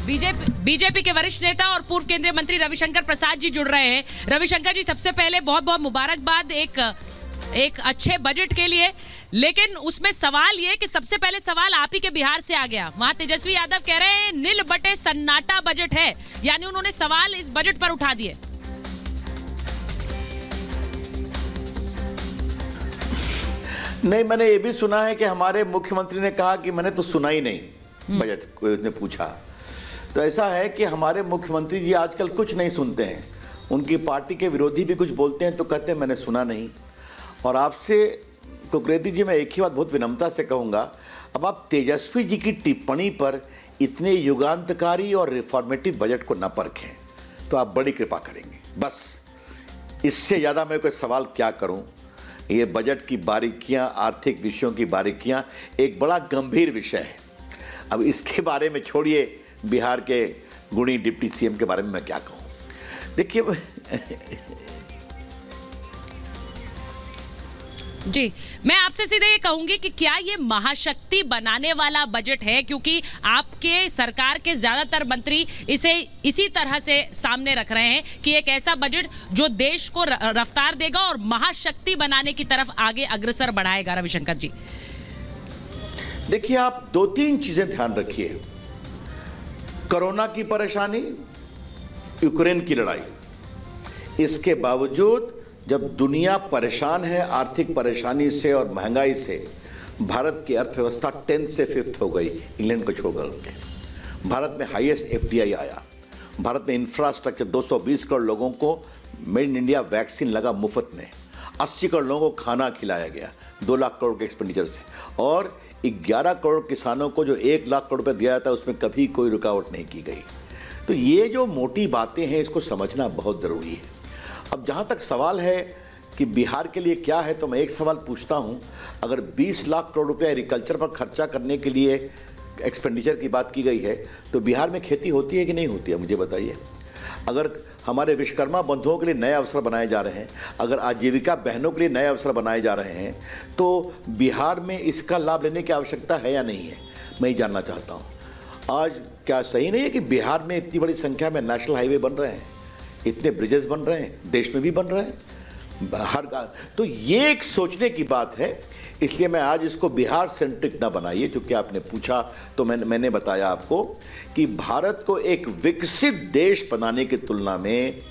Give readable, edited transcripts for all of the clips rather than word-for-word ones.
BJP के वरिष्ठ नेता और पूर्व केंद्रीय मंत्री रविशंकर प्रसाद जी जुड़ रहे हैं। रविशंकर जी, सबसे पहले बहुत बहुत मुबारकबाद एक अच्छे बजट के लिए। लेकिन उसमें सवाल ये कि सबसे पहले सवाल आप ही के बिहार से आ गया। वहां तेजस्वी यादव कह रहे हैं नील बटे सन्नाटा बजट है, यानी उन्होंने सवाल इस बजट पर उठा दिए। नहीं, मैंने ये भी सुना है कि हमारे मुख्यमंत्री ने कहा कि मैंने तो सुना ही नहीं बजट, कोई उसने पूछा। तो ऐसा है कि हमारे मुख्यमंत्री जी आजकल कुछ नहीं सुनते हैं। उनकी पार्टी के विरोधी भी कुछ बोलते हैं तो कहते हैं मैंने सुना नहीं। और आपसे कुकरेती जी मैं एक ही बात बहुत विनम्रता से कहूँगा, अब आप तेजस्वी जी की टिप्पणी पर इतने युगांतकारी और रिफॉर्मेटिव बजट को न परखें तो आप बड़ी कृपा करेंगे। बस इससे ज़्यादा मैं कोई सवाल क्या करूं। ये बजट की बारीकियां, आर्थिक विषयों की बारीकियां एक बड़ा गंभीर विषय है। अब इसके बारे में छोड़िए, बिहार के गुणी डिप्टी सीएम के बारे में मैं क्या कहूं। देखिए जी, मैं आपसे सीधे ये कहूंगी कि क्या ये महाशक्ति बनाने वाला बजट है, क्योंकि आपके सरकार के ज्यादातर मंत्री इसे इसी तरह से सामने रख रहे हैं कि एक ऐसा बजट जो देश को रफ्तार देगा और महाशक्ति बनाने की तरफ आगे अग्रसर बढ़ाएगा। रविशंकर जी, देखिए, आप दो तीन चीजें ध्यान रखिए। कोरोना की परेशानी, यूक्रेन की लड़ाई, इसके बावजूद जब दुनिया परेशान है आर्थिक परेशानी से और महंगाई से, भारत की अर्थव्यवस्था 10 से 5th हो गई इंग्लैंड को छोड़कर के। भारत में हाईएस्ट एफडीआई आया। भारत में इंफ्रास्ट्रक्चर, 220 करोड़ लोगों को मेड इन इंडिया वैक्सीन लगा मुफ्त में, 80 करोड़ लोगों को खाना खिलाया गया 2 लाख करोड़ के एक्सपेंडिचर से, और 11 करोड़ किसानों को जो 1 लाख करोड़ रुपये दिया था उसमें कभी कोई रुकावट नहीं की गई। तो ये जो मोटी बातें हैं इसको समझना बहुत ज़रूरी है। अब जहाँ तक सवाल है कि बिहार के लिए क्या है, तो मैं एक सवाल पूछता हूँ। अगर 20 लाख करोड़ रुपया एग्रीकल्चर पर खर्चा करने के लिए एक्सपेंडिचर की बात की गई है, तो बिहार में खेती होती है कि नहीं होती है, मुझे बताइए। अगर हमारे विश्वकर्मा बंधुओं के लिए नए अवसर बनाए जा रहे हैं, अगर आजीविका बहनों के लिए नए अवसर बनाए जा रहे हैं, तो बिहार में इसका लाभ लेने की आवश्यकता है या नहीं है, मैं ये जानना चाहता हूँ। आज क्या सही नहीं है कि बिहार में इतनी बड़ी संख्या में नेशनल हाईवे बन रहे हैं, इतने ब्रिजेस बन रहे हैं, देश में भी बन रहे हैं बाहर का। तो ये एक सोचने की बात है। इसलिए मैं आज इसको बिहार सेंट्रिक ना बनाइए, क्योंकि आपने पूछा तो मैंने बताया आपको कि भारत को एक विकसित देश बनाने की तुलना में,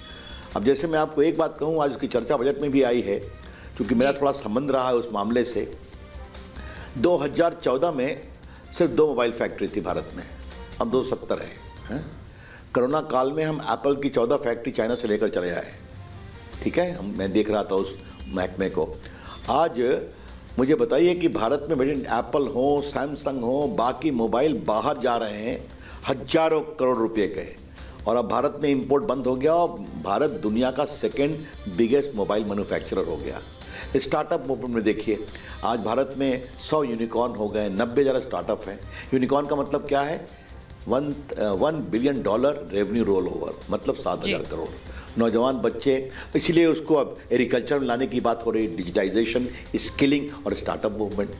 अब जैसे मैं आपको एक बात कहूँ, आज की चर्चा बजट में भी आई है, क्योंकि मेरा थोड़ा संबंध रहा है उस मामले से। 2014 में सिर्फ 2 मोबाइल फैक्ट्री थी भारत में, अब 270 है। कोरोना काल में हम एप्पल की 14 फैक्ट्री चाइना से लेकर चले आए, ठीक है। मैं देख रहा था उस महकमे को। आज मुझे बताइए कि भारत में मेड इन एप्पल हो, सैमसंग हो, बाकी मोबाइल बाहर जा रहे हैं हजारों करोड़ रुपए के, और अब भारत में इंपोर्ट बंद हो गया और भारत दुनिया का 2nd बिगेस्ट मोबाइल मैन्युफैक्चरर हो गया। स्टार्टअप मूवमेंट में देखिए, आज भारत में 100 यूनिकॉर्न हो गए, 90,000 स्टार्टअप हैं। यूनिकॉर्न का मतलब क्या है? $1 बिलियन रेवेन्यू रोल ओवर, मतलब 7,000 करोड़। नौजवान बच्चे, इसीलिए उसको अब एग्रीकल्चर में लाने की बात हो रही, डिजिटाइजेशन, स्किलिंग और स्टार्टअप मूवमेंट।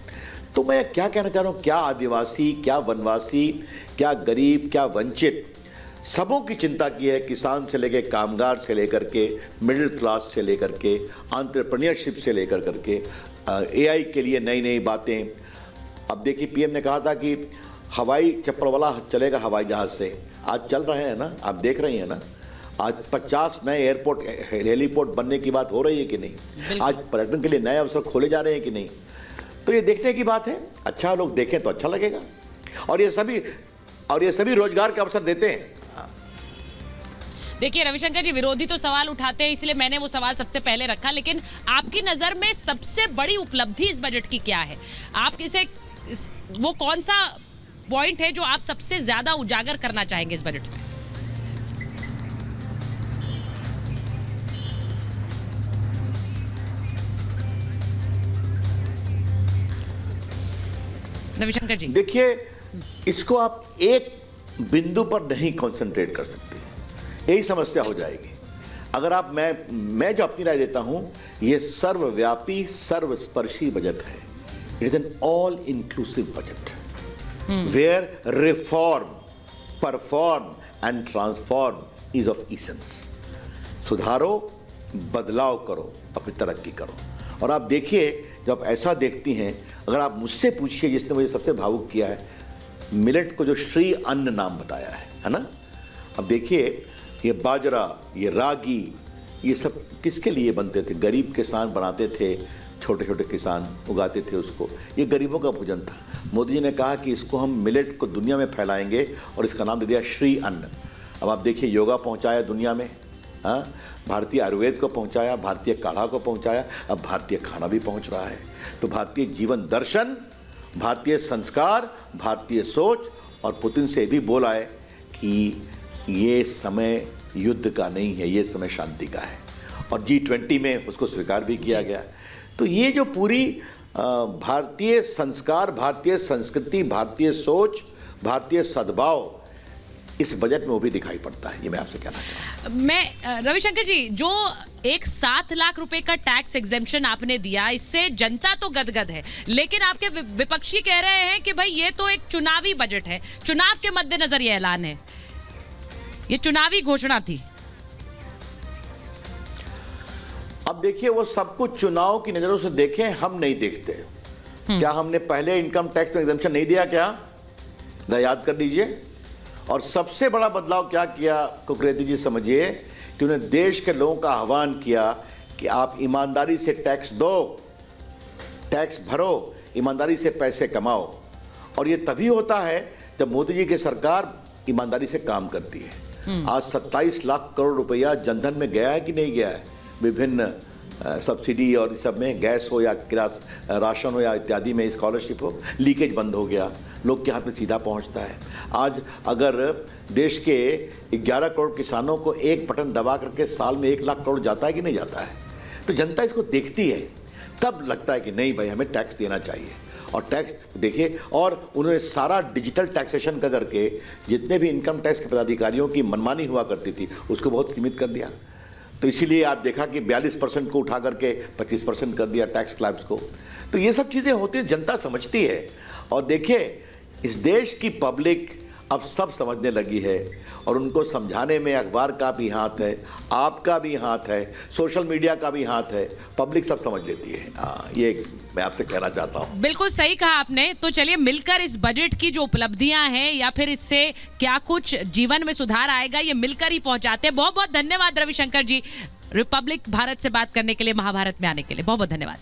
तो मैं क्या कहना चाह रहा हूँ, क्या आदिवासी, क्या वनवासी, क्या गरीब, क्या वंचित, सबों की चिंता की है। किसान से लेकर कामगार से लेकर के, मिडिल क्लास से लेकर के, एंटरप्रेन्योरशिप से लेकर करके, AI के लिए नई नई बातें। अब देखिए, PM ने कहा था कि हवाई चप्पल वाला चलेगा हवाई जहाज़ से, आज चल रहे हैं ना, आप देख रही हैं ना। आज 50 नए एयरपोर्ट, हेलीपोर्ट बनने की बात हो रही है कि नहीं। आज पर्यटन के लिए नए अवसर खोले जा रहे हैं कि नहीं। तो ये देखने की बात है। अच्छा, लोग देखें तो अच्छा लगेगा। और ये सभी रोजगार के अवसर देते हैं। देखिए रविशंकर जी, विरोधी तो सवाल उठाते हैं, इसलिए मैंने वो सवाल सबसे पहले रखा। लेकिन आपकी नजर में सबसे बड़ी उपलब्धि इस बजट की क्या है? आप किसे, वो कौन सा पॉइंट है जो आप सबसे ज्यादा उजागर करना चाहेंगे इस बजट में? रविशंकर जी, देखिए, इसको आप एक बिंदु पर नहीं कंसंट्रेट कर सकते, यही समस्या हो जाएगी। अगर आप, मैं जो अपनी राय देता हूं, ये सर्वव्यापी, सर्वस्पर्शी बजट है। It is an all inclusive budget where reform, perform and transform is of essence. सुधारो, बदलाव करो, अपनी तरक्की करो। और आप देखिए, जब ऐसा देखती हैं, अगर आप मुझसे पूछिए, जिसने मुझे सबसे भावुक किया है, मिलेट को जो श्री अन्न नाम बताया है ना। अब देखिए, ये बाजरा, ये रागी, ये सब किसके लिए बनते थे? गरीब किसान बनाते थे, छोटे छोटे किसान उगाते थे उसको, ये गरीबों का भोजन था। मोदी जी ने कहा कि इसको हम मिलेट को दुनिया में फैलाएंगे और इसका नाम दे दिया श्री अन्न। अब आप देखिए, योगा पहुंचाया दुनिया में, हाँ, भारतीय आयुर्वेद को पहुंचाया, भारतीय काढ़ा को पहुंचाया, अब भारतीय खाना भी पहुंच रहा है। तो भारतीय जीवन दर्शन, भारतीय संस्कार, भारतीय सोच, और पुतिन से भी बोला है कि ये समय युद्ध का नहीं है, ये समय शांति का है। और G20 में उसको स्वीकार भी किया गया। तो ये जो पूरी भारतीय संस्कार, भारतीय संस्कृति, भारतीय सोच, भारतीय सद्भाव इस बजट में वो भी दिखाई पड़ता है। ये मैं आपसे कहना चाहता हूँ। मैं रविशंकर जी, जो एक 7 लाख रुपए का टैक्स एग्जेम्पशन आपने दिया, इससे जनता तो गदगद है, लेकिन आपके विपक्षी कह रहे हैं कि भाई ये तो एक चुनावी बजट है, चुनाव के मद्देनजर ये ऐलान है, ये चुनावी घोषणा थी। अब देखिए, वो सब कुछ चुनाव की नजरों से देखें, हम नहीं देखते। क्या हमने पहले इनकम टैक्स में एग्जेम्पशन नहीं दिया क्या? जरा याद कर लीजिए। और सबसे बड़ा बदलाव क्या किया कुकरेती जी, समझिए कि उन्हें देश के लोगों का आह्वान किया कि आप ईमानदारी से टैक्स दो, टैक्स भरो, ईमानदारी से पैसे कमाओ। और ये तभी होता है जब मोदी जी की सरकार ईमानदारी से काम करती है। आज 27 लाख करोड़ रुपया जनधन में गया है कि नहीं गया है? विभिन्न सब्सिडी और इस सब में, गैस हो या राशन हो या इत्यादि में, स्कॉलरशिप हो, लीकेज बंद हो गया, लोग के हाथ में सीधा पहुंचता है। आज अगर देश के 11 करोड़ किसानों को एक बटन दबा करके साल में 1 लाख करोड़ जाता है कि नहीं जाता है? तो जनता इसको देखती है, तब लगता है कि नहीं भाई, हमें टैक्स देना चाहिए। और टैक्स देखिए, और उन्होंने सारा डिजिटल टैक्सेशन का करके जितने भी इनकम टैक्स के पदाधिकारियों की मनमानी हुआ करती थी उसको बहुत सीमित कर दिया। तो इसीलिए आप देखा कि 42% को उठा करके 25% कर दिया टैक्स स्लैब्स को। तो ये सब चीज़ें होती हैं, जनता समझती है। और देखिए, इस देश की पब्लिक अब सब समझने लगी है, और उनको समझाने में अखबार का भी हाथ है, आपका भी हाथ है, सोशल मीडिया का भी हाथ है, पब्लिक सब समझ लेती है। ये मैं आपसे कहना चाहता हूँ। बिल्कुल सही कहा आपने। तो चलिए, मिलकर इस बजट की जो उपलब्धियां हैं या फिर इससे क्या कुछ जीवन में सुधार आएगा, ये मिलकर ही पहुंचाते हैं। बहुत बहुत धन्यवाद रविशंकर जी, रिपब्लिक भारत से बात करने के लिए, महाभारत में आने के लिए बहुत बहुत धन्यवाद।